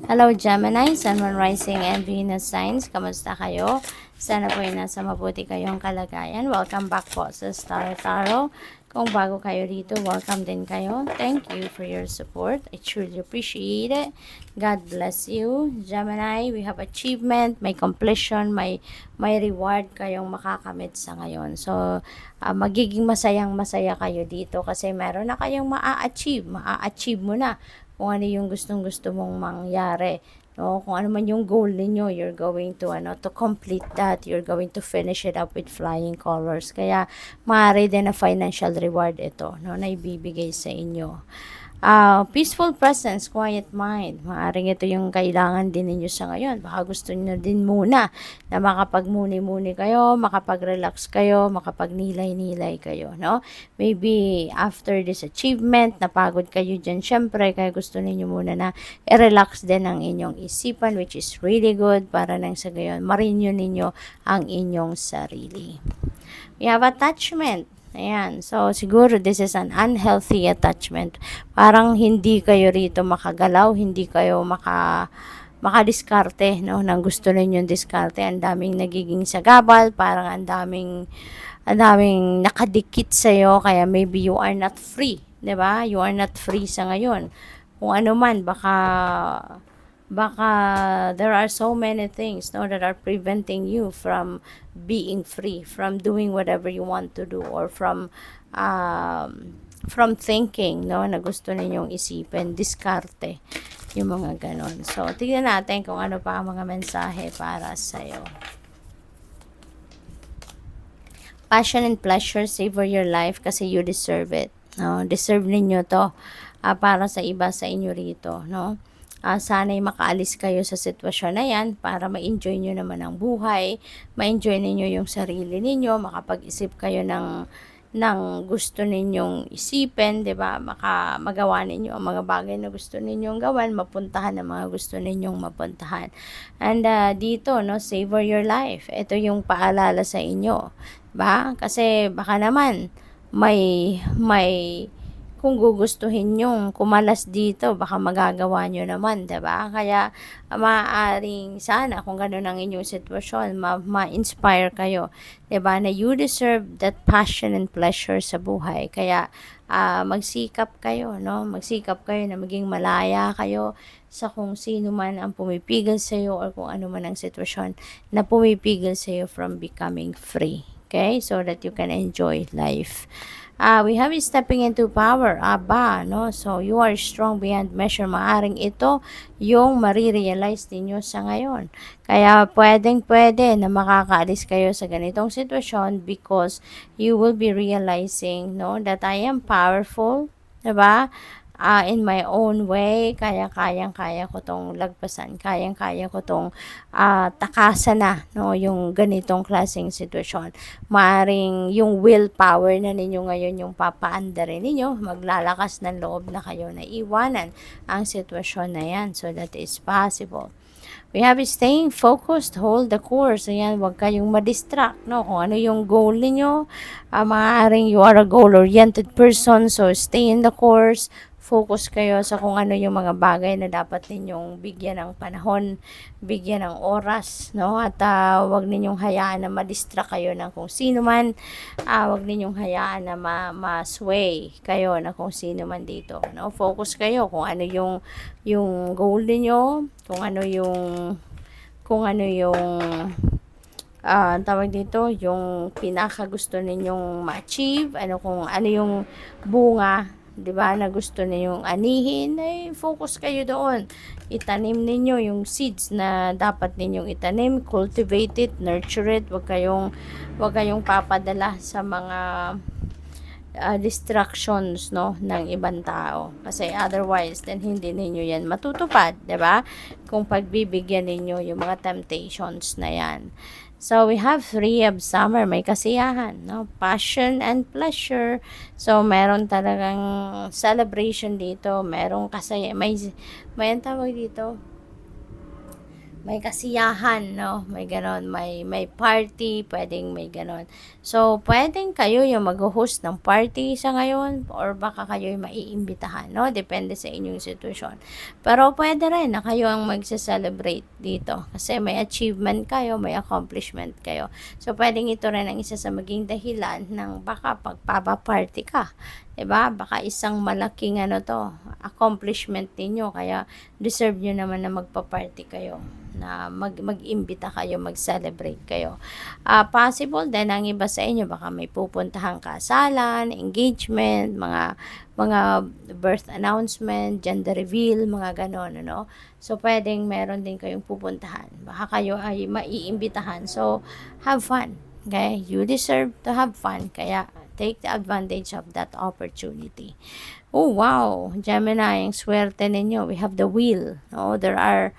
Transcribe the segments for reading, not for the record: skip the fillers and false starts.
Hello Gemini, Sun, Moon, Rising, and Venus signs. Kamusta kayo? Sana po ay nasa mabuti kayong kalagayan. Welcome back po sa Star Tarot. Kung bago kayo dito, welcome din kayo. Thank you for your support. I truly appreciate it. God bless you. Gemini, we have achievement, may completion, may reward kayong makakamit sa ngayon. So, magiging masayang-masaya kayo dito kasi meron na kayong maa-achieve. Maa-achieve mo na kung ano yung gustong-gusto mong mangyari. No, kung ano man yung goal ninyo, you're going to to complete that, you're going to finish it up with flying colors. Kaya maaari din na financial reward ito, no, na ibibigay sa inyo. Peaceful presence, quiet mind. Maaring ito yung kailangan din ninyo sa ngayon. Baka gusto niyo din muna na makapagmuni-muni kayo, makapag-relax kayo, makapagnilay-nilay kayo, no? Maybe after this achievement, napagod kayo dyan, syempre, kaya gusto ninyo muna na i-relax din ang inyong isipan, which is really good, para nang sa gayon, marinyo ninyo ang inyong sarili. We have attachment. Ayan. So, siguro this is an unhealthy attachment. Parang hindi kayo rito makagalaw, hindi kayo makadiskarte, no, nang gusto ninyong diskarte. Ang daming nagiging sagabal, parang ang daming nakadikit sa'yo, kaya maybe you are not free, 'di ba? You are not free sa ngayon. Kung ano man, baka there are so many things, no, that are preventing you from being free, from doing whatever you want to do, or from thinking, no, na gusto ninyong isipin, diskarte, yung mga ganon. So, tignan natin kung ano pa ang mga mensahe para sa'yo. Passion and pleasure, savor your life kasi you deserve it. No? Deserve ninyo to para sa iba sa inyo rito, no? Sana'y makaalis kayo sa sitwasyon na yan para ma-enjoy nyo naman ang buhay, ma-enjoy ninyo yung sarili ninyo, makapag-isip kayo ng gusto ninyong isipin, 'di ba? Magawa ninyo ang mga bagay na gusto ninyong gawin, mapuntahan ang mga gusto ninyong mapuntahan. And dito, no, savor your life. Ito yung paalala sa inyo, 'di ba? Kasi baka naman may kung gugustuhin nyong kumalas dito, baka magagawa nyo naman, 'di ba? Kaya maaaring sana kung gano'n ang inyong sitwasyon, ma-inspire kayo, 'di ba, na you deserve that passion and pleasure sa buhay. Kaya magsikap kayo, no? Magsikap kayo na maging malaya kayo sa kung sino man ang pumipigil sa iyo or kung ano man ang sitwasyon na pumipigil sa iyo from becoming free. Okay? So that you can enjoy life. We have stepping into power, aba, no? So, you are strong beyond measure. Maaring ito yung marirealize ninyo sa ngayon. Kaya, pwede na makakaalis kayo sa ganitong sitwasyon because you will be realizing, no, that I am powerful, diba? In my own way, kaya ko tong lagpasan, kaya ko tong takasan na, no, yung ganitong klaseng sitwasyon. Maaring yung willpower na ninyo ngayon yung papaandarin ninyo, maglalakas ng loob na kayo na iwanan ang sitwasyon na yan. So that is possible. We have staying focused, hold the course. Ayan, huwag kayong madistract, no? Kung ano yung goal niyo, maaaring you are a goal-oriented person, so stay in the course. Focus kayo sa kung ano yung mga bagay na dapat ninyong bigyan ng panahon, bigyan ng oras, no? At wag ninyong hayaan na ma-distract kayo ng kung sino man. Wag ninyong hayaan na ma-sway kayo na kung sino man dito, no? Focus kayo kung ano yung goal niyo, kung ano yung tawag dito, yung pinaka gusto ninyong ma-achieve, kung ano yung bunga, 'di ba, na gusto ninyong anihin, ay focus kayo doon. Itanim ninyo yung seeds na dapat ninyong itanim, cultivate it, nurture it. Wag kayong papadala sa mga distractions, no, ng ibang tao. Kasi otherwise, then hindi ninyo yan matutupad, 'di ba? Kung pagbibigyan ninyo yung mga temptations na yan. So, we have 3 of summer. May kasiyahan, no? Passion and pleasure. So, meron talagang celebration dito. Merong kasaya. May ang tawag dito. may kasiyahan, no? May ganon, may party, pwedeng may ganon. So, pwedeng kayo yung mag-host ng party sa ngayon or baka kayo yung maiimbitahan, no? Depende sa inyong sitwasyon. Pero pwede rin na kayo ang magse-celebrate dito kasi may achievement kayo, may accomplishment kayo. So, pwedeng ito rin ang isa sa maging dahilan ng baka pagpapaparty ka. Diba? Baka isang malaking accomplishment ninyo kaya deserve nyo naman na magpa-party kayo, na mag-imbita kayo, mag-celebrate kayo. Possible din ang iba sa inyo baka may pupuntahang kasalan, engagement, mga birth announcement, gender reveal, mga ganon, ano. So pwedeng meron din kayong pupuntahan. Baka kayo ay maiimbitahan. So have fun. Okay? You deserve to have fun. Kaya take the advantage of that opportunity. Oh, wow. Gemini, ang swerte ninyo. We have the wheel. No? There are,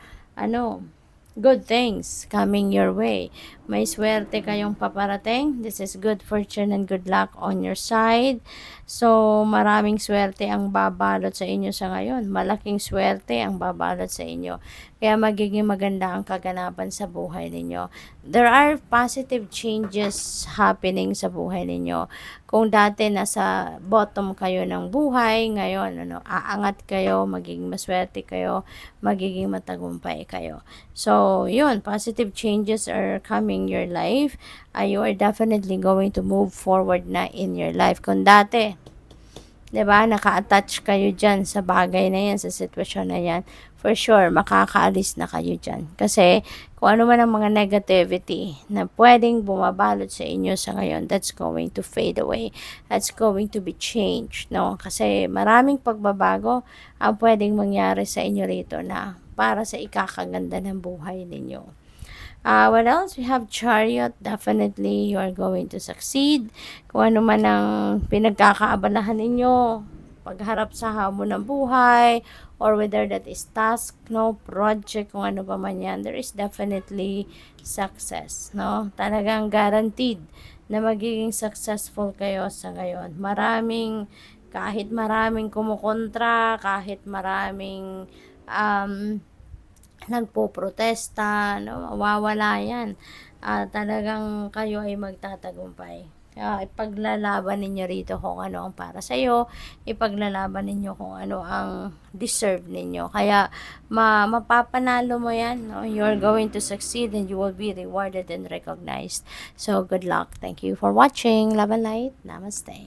good things coming your way. May swerte kayong paparating. This is good fortune and good luck on your side. So, maraming swerte ang babalot sa inyo sa ngayon. Malaking swerte ang babalot sa inyo. Kaya magiging maganda ang kaganapan sa buhay ninyo. There are positive changes happening sa buhay ninyo. Kung dati nasa bottom kayo ng buhay, ngayon aangat kayo, magiging maswerte kayo, magiging matagumpay kayo. So, yun, positive changes are coming your life. You are definitely going to move forward na in your life. Kung dati, 'di ba, naka-attach kayo diyan sa bagay na 'yan, sa sitwasyon na 'yan, for sure makakaalis na kayo diyan. Kasi kung ano man ang mga negativity na pwedeng bumabalot sa inyo sa ngayon, that's going to fade away. That's going to be changed, no? Kasi maraming pagbabago ang pwedeng mangyari sa inyo rito na para sa ikakaganda ng buhay ninyo. What else? We have Chariot. Definitely, you are going to succeed. Kung ano man ang pinagkakaabalahan ninyo, pagharap sa hamon ng buhay, or whether that is task, no, project, kung ano pa man yan, there is definitely success, no? Talagang guaranteed na magiging successful kayo sa ngayon. Kahit maraming kumukontra, kahit maraming nagpoprotesta, no, mawawala yan. Talagang kayo ay magtatagumpay. Ipaglalaban ninyo rito kung ano ang para sa'yo, ipaglalaban ninyo kung ano ang deserve ninyo. Kaya mapapanalo mo yan. No? You're going to succeed and you will be rewarded and recognized. So, good luck. Thank you for watching. Love and light. Namaste.